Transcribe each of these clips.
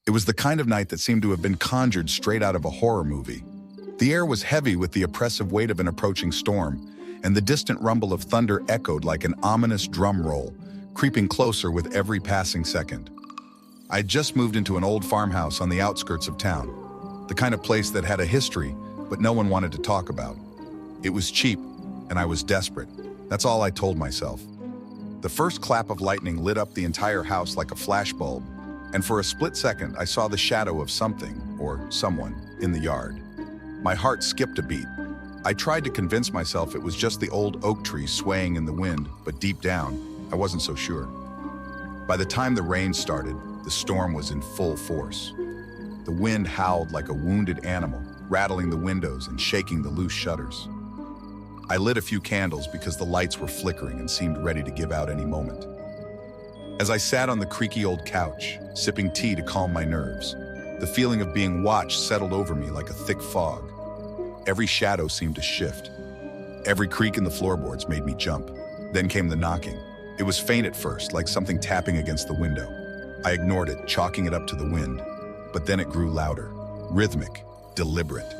It was the kind of night that seemed to have been conjured straight out of a horror movie. The air was heavy with the oppressive weight of an approaching storm, and the distant rumble of thunder echoed like an ominous drum roll, creeping closer with every passing second. I'd just moved into an old farmhouse on the outskirts of town, the kind of place that had a history, but no one wanted to talk about. It was cheap, and I was desperate. That's all I told myself. The first clap of lightning lit up the entire house like a flashbulb, and for a split second I saw the shadow of something, or someone, in the yard. My heart skipped a beat. I tried to convince myself it was just the old oak tree swaying in the wind, but deep down, I wasn't so sure. By the time the rain started, the storm was in full force. The wind howled like a wounded animal, rattling the windows and shaking the loose shutters. I lit a few candles because the lights were flickering and seemed ready to give out any moment. As I sat on the creaky old couch, sipping tea to calm my nerves, the feeling of being watched settled over me like a thick fog. Every shadow seemed to shift. Every creak in the floorboards made me jump. Then came the knocking. It was faint at first, like something tapping against the window. I ignored it, chalking it up to the wind. But then it grew louder, rhythmic, deliberate.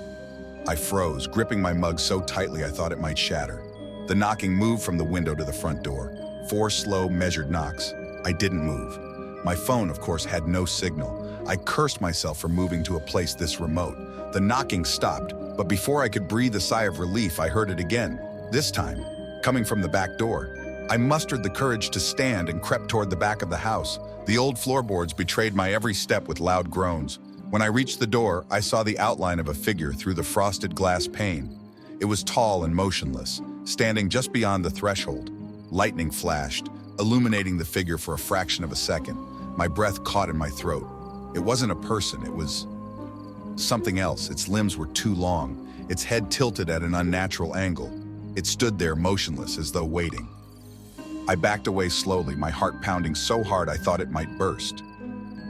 I froze, gripping my mug so tightly I thought it might shatter. The knocking moved from the window to the front door. 4 slow, measured knocks. I didn't move. My phone, of course, had no signal. I cursed myself for moving to a place this remote. The knocking stopped, but before I could breathe a sigh of relief, I heard it again. This time, coming from the back door. I mustered the courage to stand and crept toward the back of the house. The old floorboards betrayed my every step with loud groans. When I reached the door, I saw the outline of a figure through the frosted glass pane. It was tall and motionless, standing just beyond the threshold. Lightning flashed, illuminating the figure for a fraction of a second. My breath caught in my throat. It wasn't a person, it was something else. Its limbs were too long, its head tilted at an unnatural angle. It stood there motionless as though waiting. I backed away slowly, my heart pounding so hard I thought it might burst.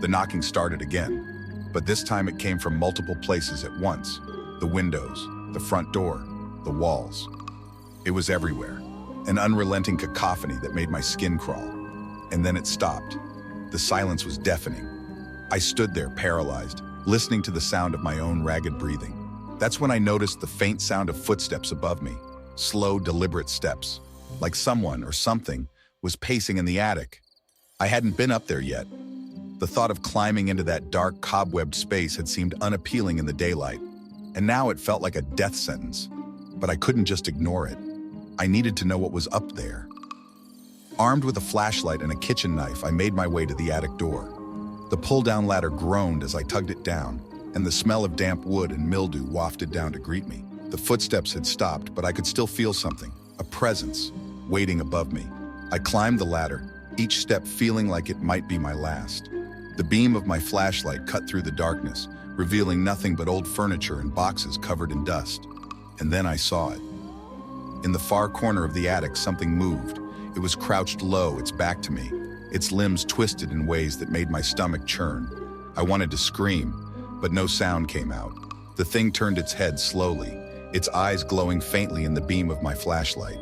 The knocking started again. But this time it came from multiple places at once. The windows, the front door, the walls. It was everywhere, an unrelenting cacophony that made my skin crawl. And then it stopped. The silence was deafening. I stood there paralyzed, listening to the sound of my own ragged breathing. That's when I noticed the faint sound of footsteps above me, slow, deliberate steps, like someone or something was pacing in the attic. I hadn't been up there yet. The thought of climbing into that dark, cobwebbed space had seemed unappealing in the daylight, and now it felt like a death sentence. But I couldn't just ignore it. I needed to know what was up there. Armed with a flashlight and a kitchen knife, I made my way to the attic door. The pull-down ladder groaned as I tugged it down, and the smell of damp wood and mildew wafted down to greet me. The footsteps had stopped, but I could still feel something, a presence, waiting above me. I climbed the ladder, each step feeling like it might be my last. The beam of my flashlight cut through the darkness, revealing nothing but old furniture and boxes covered in dust. And then I saw it. In the far corner of the attic, something moved. It was crouched low, its back to me, its limbs twisted in ways that made my stomach churn. I wanted to scream, but no sound came out. The thing turned its head slowly, its eyes glowing faintly in the beam of my flashlight.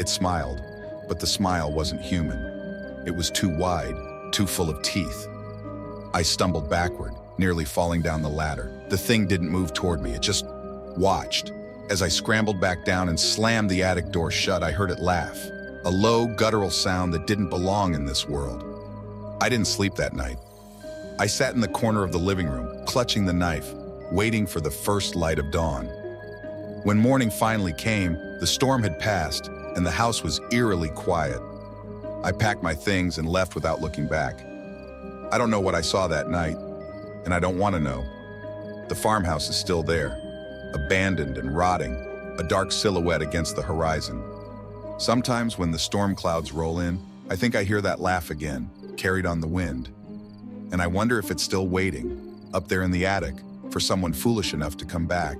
It smiled, but the smile wasn't human. It was too wide, too full of teeth. I stumbled backward, nearly falling down the ladder. The thing didn't move toward me, it just watched. As I scrambled back down and slammed the attic door shut, I heard it laugh, a low, guttural sound that didn't belong in this world. I didn't sleep that night. I sat in the corner of the living room, clutching the knife, waiting for the first light of dawn. When morning finally came, the storm had passed, and the house was eerily quiet. I packed my things and left without looking back. I don't know what I saw that night, and I don't want to know. The farmhouse is still there, abandoned and rotting, a dark silhouette against the horizon. Sometimes when the storm clouds roll in, I think I hear that laugh again, carried on the wind. And I wonder if it's still waiting, up there in the attic, for someone foolish enough to come back.